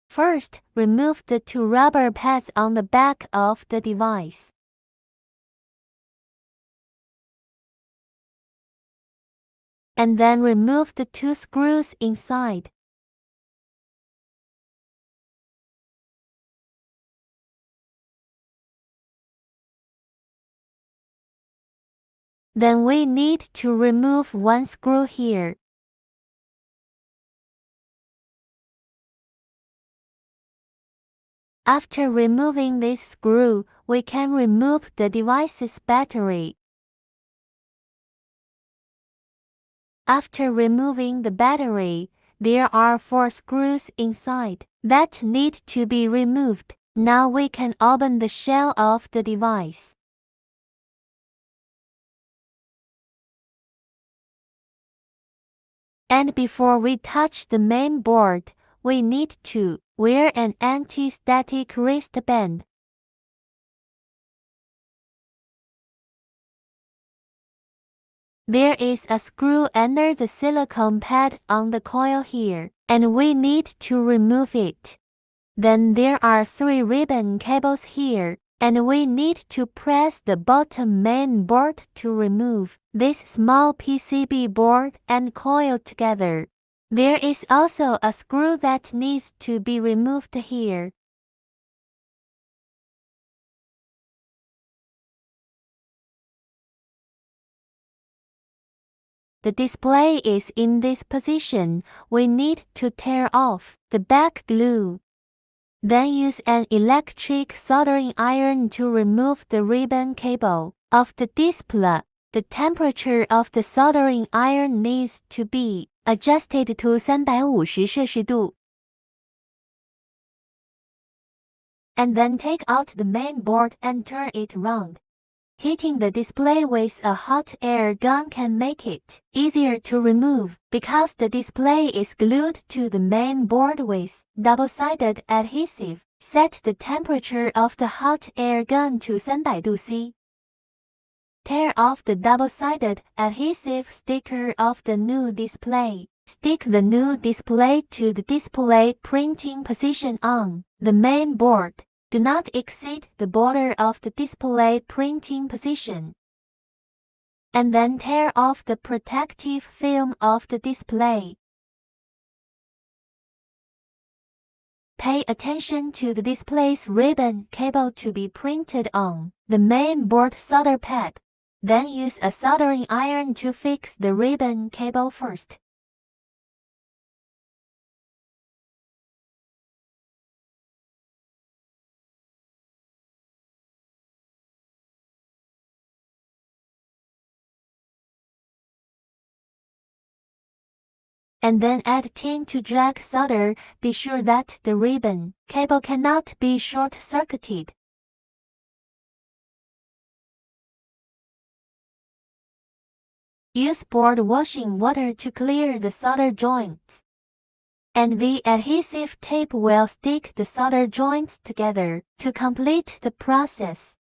First, remove the 2 rubber pads on the back of the device. And then remove the 2 screws inside. Then we need to remove 1 screw here. After removing this screw, we can remove the device's battery. After removing the battery, there are 4 screws inside that need to be removed. Now we can open the shell of the device. And before we touch the main board, we need to wear an anti-static wristband. There is a screw under the silicone pad on the coil here, and we need to remove it. Then there are 3 ribbon cables here, and we need to press the bottom main board to remove this small PCB board and coil together. There is also a screw that needs to be removed here. The display is in this position. We need to tear off the back glue. Then use an electric soldering iron to remove the ribbon cable of the display. The temperature of the soldering iron needs to be adjusted to 350 摄氏度. And then take out the main board and turn it round. Hitting the display with a hot air gun can make it easier to remove because the display is glued to the main board with double-sided adhesive. Set the temperature of the hot air gun to 300 度C. Tear off the double-sided adhesive sticker of the new display. Stick the new display to the display printing position on the main board. Do not exceed the border of the display printing position. And then tear off the protective film of the display. Pay attention to the display's ribbon cable to be printed on the main board solder pad. Then use a soldering iron to fix the ribbon cable first. And then add tin to drag solder. Be sure that the ribbon cable cannot be short-circuited. Use board washing water to clear the solder joints. And the adhesive tape will stick the solder joints together to complete the process.